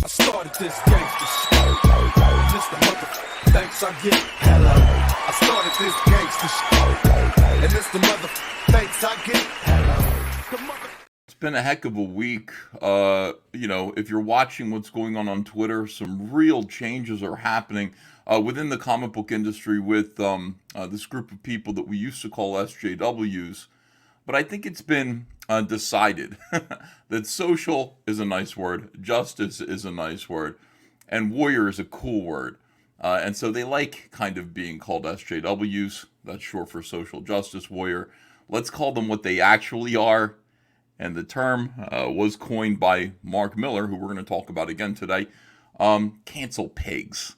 I started this gangster shit. Just the mother thanks I get. Hello. I started this gangster shit. And it's the mother thanks I get. Hello. It's been a heck of a week. If you're watching what's going on Twitter, some real changes are happening within the comic book industry with this group of people that we used to call SJWs. But I think it's been decided that social is a nice word, justice is a nice word, and warrior is a cool word. And so they like kind of being called SJWs. That's short for social justice warrior. Let's call them what they actually are. And the term was coined by Mark Millar, who we're going to talk about again today. Cancel pigs.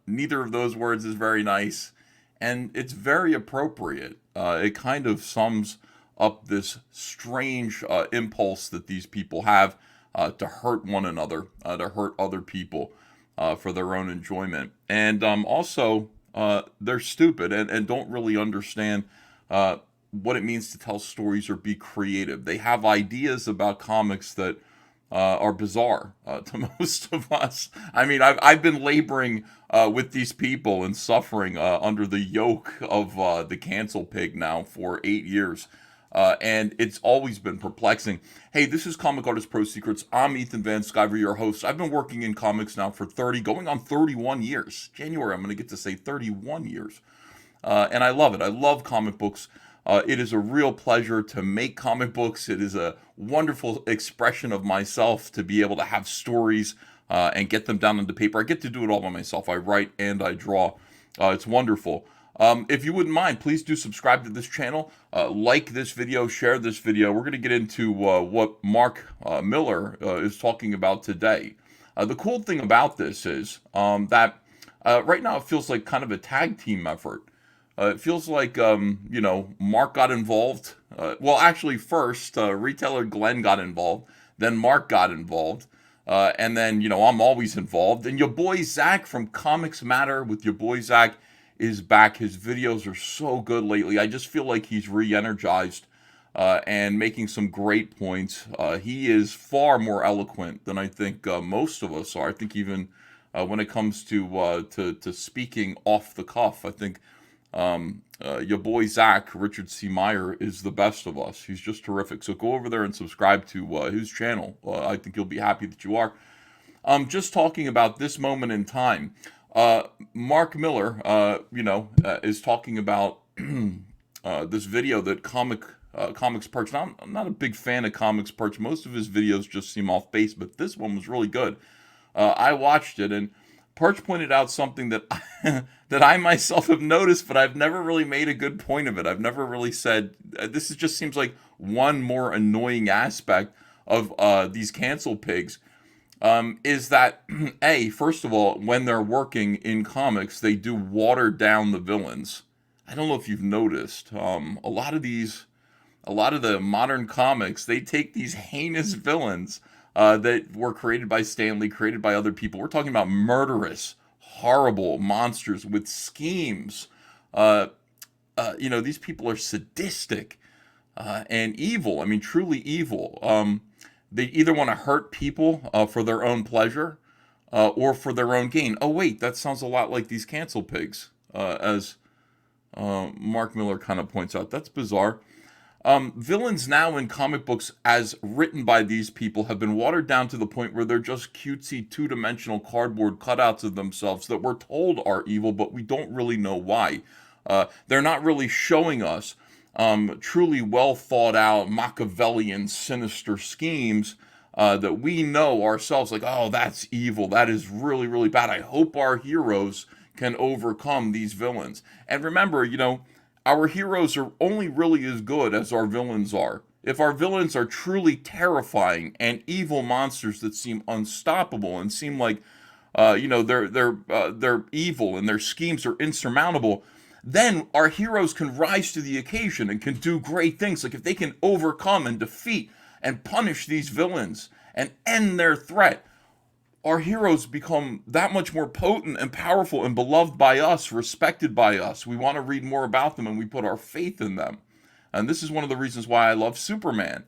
Neither of those words is very nice, and it's very appropriate. It kind of sums up this strange impulse that these people have to hurt one another, to hurt other people for their own enjoyment. And also, they're stupid and don't really understand what it means to tell stories or be creative. They have ideas about comics that are bizarre to most of us. I mean, I've been laboring with these people and suffering under the yoke of the cancel pig now for 8 years. And it's always been perplexing. Hey, this is Comic Artist Pro Secrets. I'm Ethan Van Sciver, your host. I've been working in comics now for 30, going on 31 years. January, I'm going to get to say 31 years. And I love it. I love comic books. It is a real pleasure to make comic books. It is a wonderful expression of myself to be able to have stories and get them down onto paper. I get to do it all by myself. I write and I draw. It's wonderful. If you wouldn't mind, please do subscribe to this channel, like this video, share this video. We're going to get into what Mark Millar is talking about today. The cool thing about this is that right now it feels like kind of a tag team effort. It feels like, Mark got involved. Actually, first, retailer Glenn got involved. Then Mark got involved. And then, I'm always involved. And your boy Zach from Comics Matter with your boy Zach is back. His videos are so good lately. I just feel like he's re-energized and making some great points. He is far more eloquent than I think most of us are. I think even when it comes to speaking off the cuff, I think your boy Zach, Richard C. Meyer, is the best of us. He's just terrific. So go over there and subscribe to his channel. I think you'll be happy that you are. Just talking about this moment in time. Mark Millar, is talking about this video that Comics Perch. Now, I'm not a big fan of Comics Perch. Most of his videos just seem off base, but this one was really good. I watched it, and Perch pointed out something that that I myself have noticed, but I've never really made a good point of it. I've never really said, this just seems like one more annoying aspect of these cancel pigs, is that, first of all, when they're working in comics, they do water down the villains. I don't know if you've noticed, a lot of the modern comics, they take these heinous villains that were created by Stan Lee, created by other people. We're talking about murderous, horrible monsters with schemes. These people are sadistic and evil. I mean, truly evil. They either want to hurt people for their own pleasure or for their own gain. Oh, wait, that sounds a lot like these cancel pigs, as Mark Millar kind of points out. That's bizarre. Villains now in comic books, as written by these people, have been watered down to the point where they're just cutesy, two-dimensional cardboard cutouts of themselves that we're told are evil, but we don't really know why. They're not really showing us truly well thought out Machiavellian sinister schemes that we know ourselves, like, oh, that's evil. That is really, really bad. I hope our heroes can overcome these villains. And remember, our heroes are only really as good as our villains are. If our villains are truly terrifying and evil monsters that seem unstoppable and seem like, they're evil and their schemes are insurmountable, then our heroes can rise to the occasion and can do great things. Like if they can overcome and defeat and punish these villains and end their threat, our heroes become that much more potent and powerful and beloved by us, respected by us. We want to read more about them and we put our faith in them. And this is one of the reasons why I love Superman.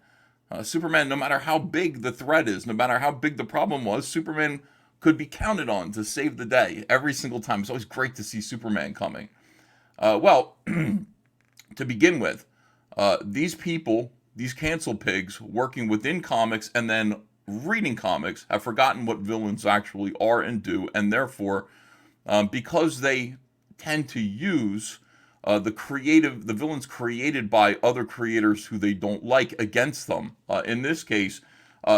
Superman, no matter how big the threat is, no matter how big the problem was, Superman could be counted on to save the day every single time. It's always great to see Superman coming. Well, to begin with, these people, these cancel pigs working within comics and then reading comics, have forgotten what villains actually are and do, and therefore, because they tend to use the villains created by other creators who they don't like against them. In this case,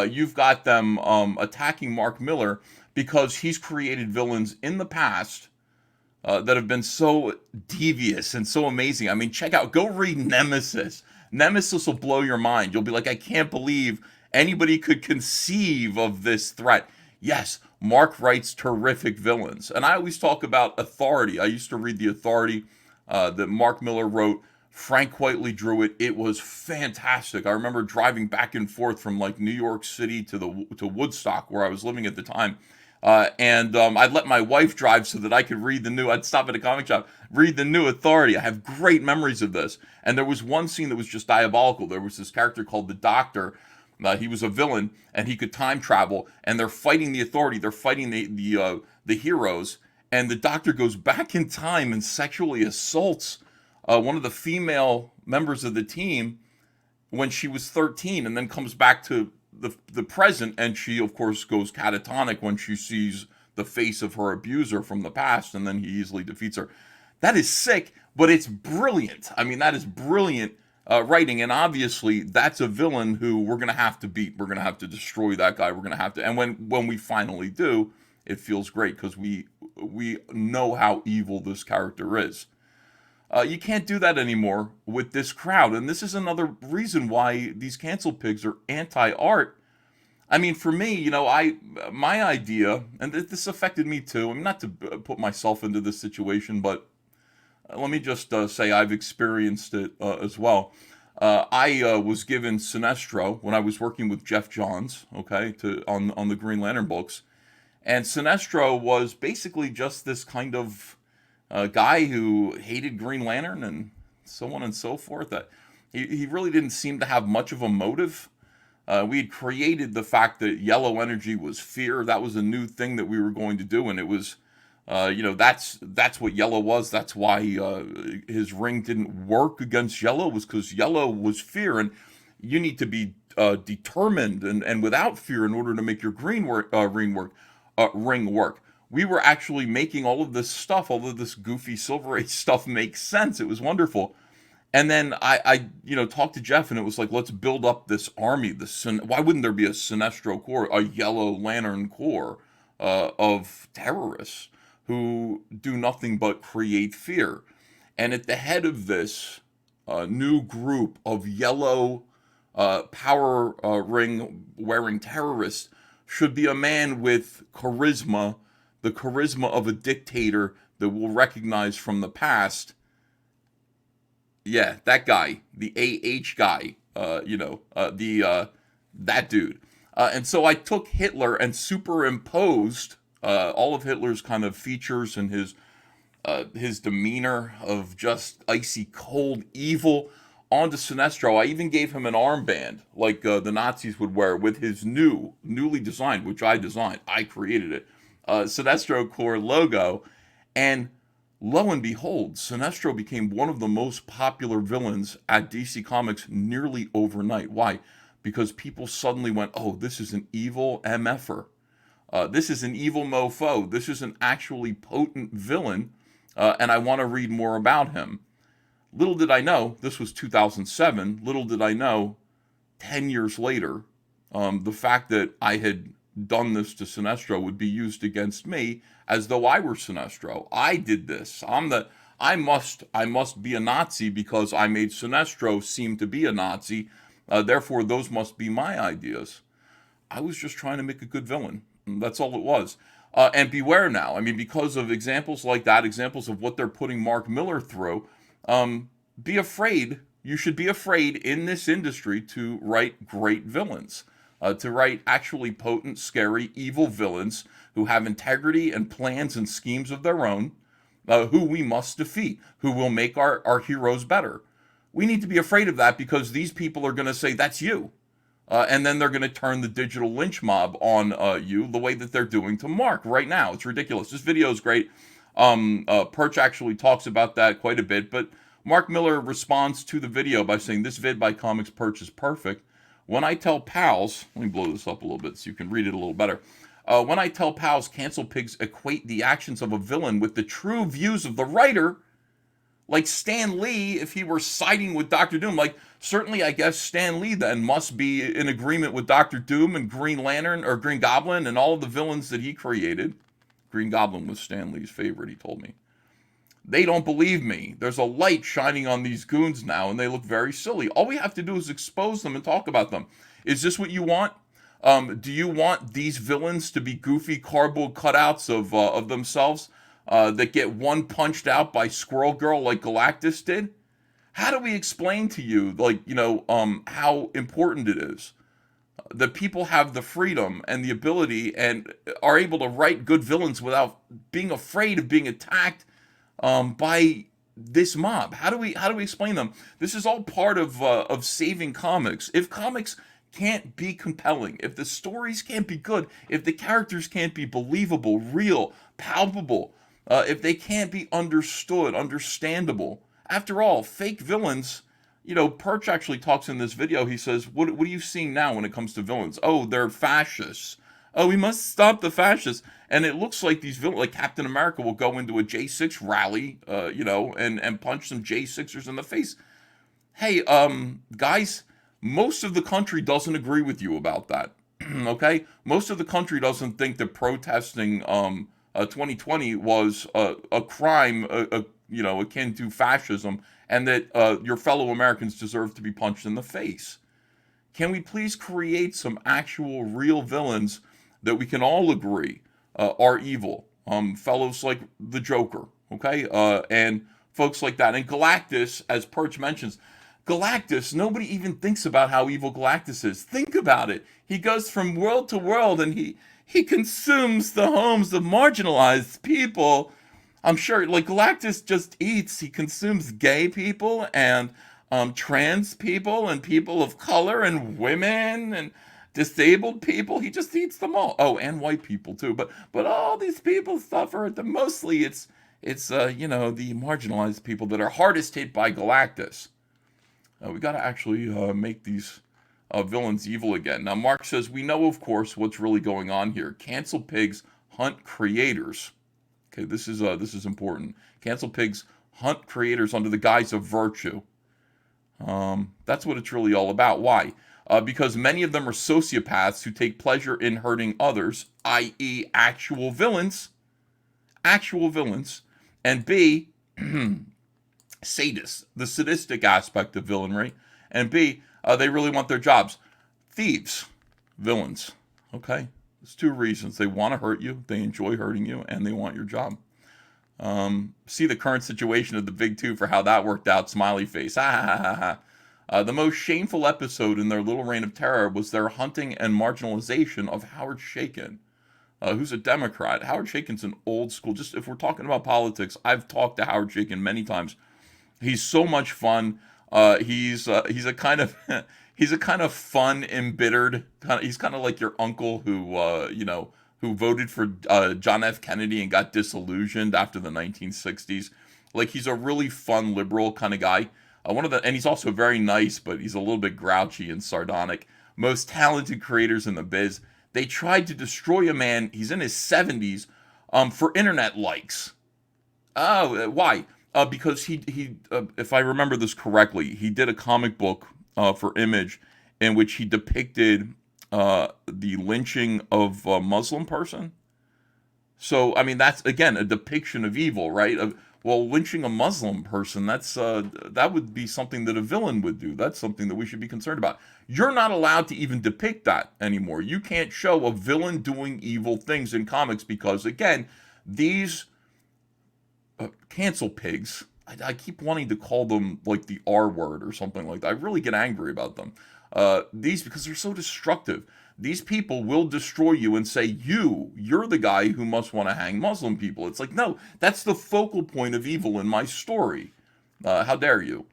you've got them attacking Mark Miller because he's created villains in the past that have been so devious and so amazing. I mean, go read Nemesis. Nemesis will blow your mind. You'll be like, I can't believe anybody could conceive of this threat. Yes, Mark writes terrific villains. And I always talk about Authority. I used to read The Authority that Mark Miller wrote. Frank Quitely drew it. It was fantastic. I remember driving back and forth from like New York City to Woodstock, where I was living at the time. And I'd let my wife drive so that I could I'd stop at a comic shop, read the New Authority. I have great memories of this. And there was one scene that was just diabolical. There was this character called the Doctor. He was a villain, and he could time travel, and they're fighting the Authority. They're fighting the heroes, and the Doctor goes back in time and sexually assaults one of the female members of the team when she was 13, and then comes back to the present, and she, of course, goes catatonic when she sees the face of her abuser from the past, and then he easily defeats her. That is sick, but it's brilliant. I mean, that is brilliant writing, and obviously that's a villain who we're going to have to beat. We're going to have to destroy that guy. We're going to have to, and when we finally do, it feels great because we know how evil this character is. You can't do that anymore with this crowd, and this is another reason why these cancel pigs are anti-art. I mean, for me, my idea, and this affected me too. I mean, not to put myself into this situation, but let me just say I've experienced it as well. I was given Sinestro when I was working with Jeff Johns, okay, on the Green Lantern books, and Sinestro was basically just this kind of guy who hated Green Lantern and so on and so forth. That he really didn't seem to have much of a motive. We had created the fact that yellow energy was fear. That was a new thing that we were going to do, and it was, that's what yellow was. That's why his ring didn't work against yellow, was because yellow was fear, and you need to be determined and without fear in order to make your ring work. We were actually making all of this stuff, all of this goofy Silver Age stuff make sense. It was wonderful. And then I talked to Jeff, and it was like, let's build up this army. Why wouldn't there be a Sinestro Corps, a Yellow Lantern Corps of terrorists who do nothing but create fear? And at the head of this new group of yellow power ring wearing terrorists should be a man with charisma, the charisma of a dictator that we'll recognize from the past. Yeah, that guy, the AH guy, that dude. And so I took Hitler and superimposed all of Hitler's kind of features and his demeanor of just icy cold evil onto Sinestro. I even gave him an armband like the Nazis would wear with his newly designed, which I designed. I created it. Sinestro Corps logo, and lo and behold, Sinestro became one of the most popular villains at DC Comics nearly overnight. Why? Because people suddenly went, oh, this is an evil MFer. This is an evil mofo. This is an actually potent villain, and I want to read more about him. Little did I know, this was 2007, little did I know, 10 years later, the fact that I had done this to Sinestro would be used against me as though I were Sinestro. I did this. I must be a Nazi because I made Sinestro seem to be a Nazi. Therefore, those must be my ideas. I was just trying to make a good villain. That's all it was. And beware now. I mean, because of examples like that, examples of what they're putting Mark Miller through, be afraid. You should be afraid in this industry to write great villains. To write actually potent, scary, evil villains who have integrity and plans and schemes of their own, who we must defeat, who will make our heroes better. We need to be afraid of that because these people are going to say, that's you. And then they're going to turn the digital lynch mob on you the way that they're doing to Mark right now. It's ridiculous. This video is great. Perch actually talks about that quite a bit, but Mark Miller responds to the video by saying, "This vid by Comics Perch is perfect. When I tell pals," let me blow this up a little bit so you can read it a little better. "When I tell pals cancel pigs equate the actions of a villain with the true views of the writer, like Stan Lee, if he were siding with Doctor Doom, like certainly I guess Stan Lee then must be in agreement with Doctor Doom and Green Lantern or Green Goblin and all of the villains that he created." Green Goblin was Stan Lee's favorite, he told me. "They don't believe me. There's a light shining on these goons now, and they look very silly. All we have to do is expose them and talk about them. Is this what you want? Do you want these villains to be goofy cardboard cutouts of themselves that get one punched out by Squirrel Girl like Galactus did? How do we explain to you, how important it is that people have the freedom and the ability and are able to write good villains without being afraid of being attacked by this mob? How do we explain them? This is all part of saving comics. If comics can't be compelling, if the stories can't be good, if the characters can't be believable, real, palpable, if they can't be understood, understandable. After all, fake villains, Perch actually talks in this video. He says, what are you seeing now when it comes to villains? Oh, they're fascists. Oh, we must stop the fascists. And it looks like these villains, like Captain America, will go into a J6 rally, and punch some J6ers in the face. Hey, guys, most of the country doesn't agree with you about that. Okay? Most of the country doesn't think that protesting 2020 was a crime, akin to fascism, and that your fellow Americans deserve to be punched in the face. Can we please create some actual real villains that we can all agree are evil? Fellows like the Joker, okay? And folks like that. And Galactus, as Perch mentions, Galactus, nobody even thinks about how evil Galactus is. Think about it. He goes from world to world and he consumes the homes of marginalized people. I'm sure, like, Galactus just eats. He consumes gay people and trans people and people of color and women and disabled people. He just eats them all. Oh, and white people too. But all these people suffer. Mostly it's the marginalized people that are hardest hit by Galactus. We got to actually make these villains evil again. Now, Mark says, we know, of course, what's really going on here. Cancel pigs hunt creators. Okay, this is important. Cancel pigs hunt creators under the guise of virtue. That's what it's really all about. Why? Because many of them are sociopaths who take pleasure in hurting others, i.e. actual villains, and B, sadists, the sadistic aspect of villainry, and B, they really want their jobs. Thieves, villains, okay? There's two reasons. They want to hurt you, they enjoy hurting you, and they want your job. See the current situation of the Big Two for how that worked out, smiley face. The most shameful episode in their little reign of terror was their hunting and marginalization of Howard Chaykin, who's a Democrat. Howard Chaykin's an old school, just if we're talking about politics, I've talked to Howard Chaykin many times. He's so much fun. He's a kind of he's a kind of fun, embittered. He's kind of like your uncle who voted for John F. Kennedy and got disillusioned after the 1960s. Like, he's a really fun liberal kind of guy. And he's also very nice, but he's a little bit grouchy and sardonic. Most talented creators in the biz. They tried to destroy a man. He's in his 70s for internet likes. Oh, why? Because he if I remember this correctly, he did a comic book for Image in which he depicted the lynching of a Muslim person. So, I mean, that's, again, a depiction of evil, right? Well, lynching a Muslim person, that would be something that a villain would do. That's something that we should be concerned about. You're not allowed to even depict that anymore. You can't show a villain doing evil things in comics because, again, these cancel pigs, I keep wanting to call them like the R word or something like that. I really get angry about them. Because they're so destructive. These people will destroy you and say, you're the guy who must want to hang Muslim people. It's like, no, that's the focal point of evil in my story. How dare you?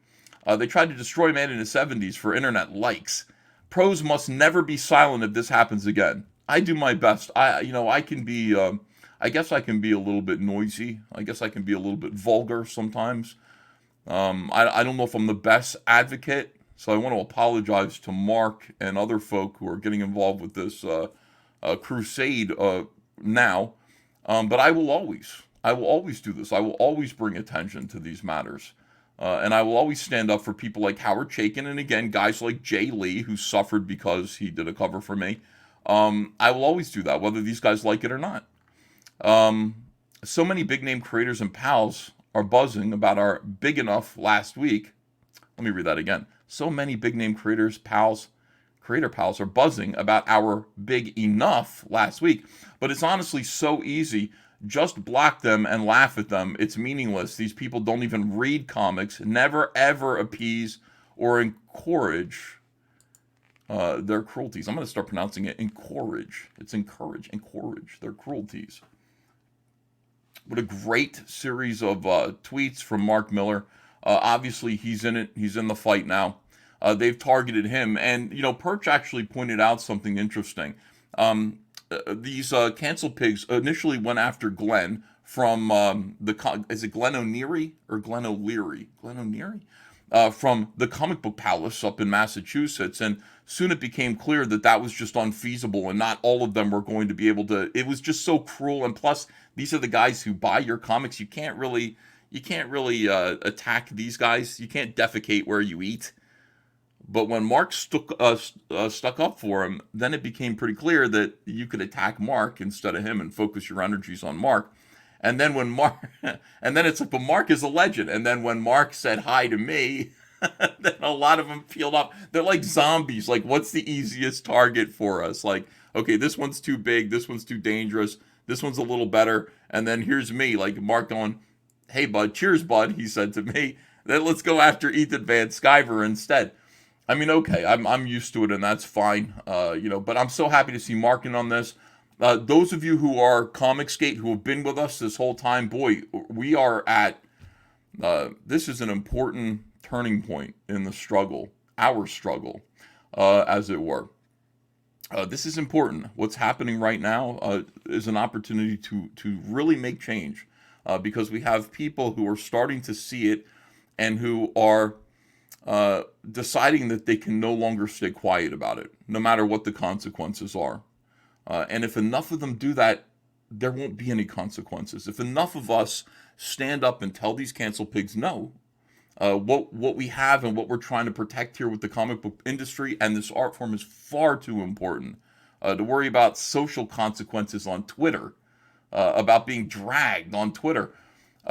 They tried to destroy man in the 70s for internet likes. Pros must never be silent if this happens again. I do my best. I can be. I guess I can be a little bit noisy. I guess I can be a little bit vulgar sometimes. I don't know if I'm the best advocate, so I want to apologize to Mark and other folk who are getting involved with this crusade now. But I will always do this. I will always bring attention to these matters. And I will always stand up for people like Howard Chaykin, and again, guys like Jay Lee, who suffered because he did a cover for me. I will always do that, whether these guys like it or not. So many big name creators and pals are buzzing about our big enough last week. Let me read that again. So many big name creator pals are buzzing about our big enough last week. But it's honestly so easy. Just block them and laugh at them. It's meaningless. These people don't even read comics, never ever appease or encourage their cruelties. I'm going to start pronouncing it encourage. It's encourage their cruelties. What a great series of tweets from Mark Miller. Obviously, he's in it. He's in the fight now. They've targeted him. And, Perch actually pointed out something interesting. These cancel pigs initially went after Glenn from is it Glenn O'Neary or Glenn O'Leary? Glenn O'Neary? From the Comic Book Palace up in Massachusetts. And soon it became clear that that was just unfeasible and not all of them were going to be able to. It was just so cruel. And plus, these are the guys who buy your comics. You can't really attack these guys. You can't defecate where you eat. But when Mark stuck up for him, then it became pretty clear that you could attack Mark instead of him and focus your energies on Mark. And then and then it's like, but Mark is a legend. And then when Mark said hi to me, then a lot of them peeled off. They're like zombies. Like, what's the easiest target for us? Like, okay, this one's too big. This one's too dangerous. This one's a little better. And then here's me, like Mark going, hey, bud, cheers, bud, he said to me. Then let's go after Ethan Van Sciver instead. I mean, okay, I'm used to it, and that's fine, but I'm so happy to see Mark in on this. Those of you who are Comicsgate, who have been with us this whole time, boy, we are at, this is an important turning point in the struggle, our struggle, as it were. This is important. What's happening right now is an opportunity to really make change, because we have people who are starting to see it and who are deciding that they can no longer stay quiet about it, no matter what the consequences are. And if enough of them do that, there won't be any consequences. If enough of us stand up and tell these cancel pigs no, what we have and what we're trying to protect here with the comic book industry and this art form is far too important to worry about social consequences on Twitter, about being dragged on Twitter.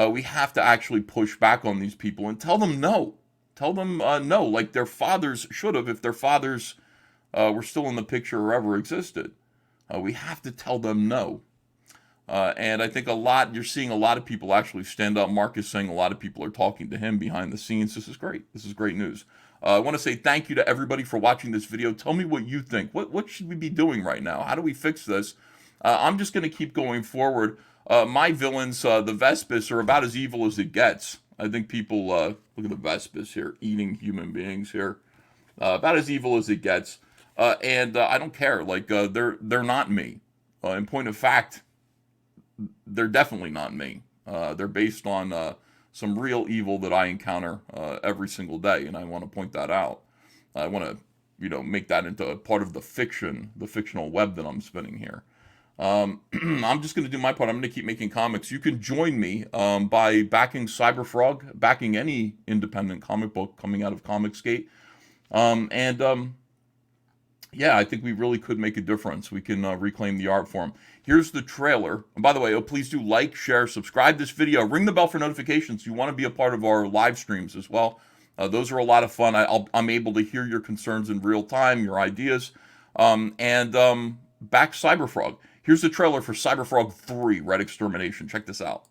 We have to actually push back on these people and tell them no. Tell them no, like their fathers should have if their fathers were still in the picture or ever existed. We have to tell them no. And I think you're seeing a lot of people actually stand up. Mark is saying a lot of people are talking to him behind the scenes. This is great. This is great news. I want to say thank you to everybody for watching this video. Tell me what you think. What should we be doing right now? How do we fix this? I'm just going to keep going forward. My villains, the Vespis, are about as evil as it gets. I think people, look at the Vespis here, eating human beings here. About as evil as it gets. And I don't care. Like, they're not me. In point of fact, they're definitely not me. They're based on some real evil that I encounter every single day, and I want to point that out. I want to, make that into part of the fictional web that I'm spinning here. I'm just going to do my part. I'm going to keep making comics. You can join me by backing Cyberfrog, backing any independent comic book coming out of Comicsgate. Yeah, I think we really could make a difference. We can reclaim the art form. Here's the trailer. And by the way, please do like, share, subscribe this video. Ring the bell for notifications. You want to be a part of our live streams as well. Those are a lot of fun. I'm able to hear your concerns in real time, your ideas. Back Cyberfrog. Here's the trailer for Cyberfrog 3, Red Extermination. Check this out.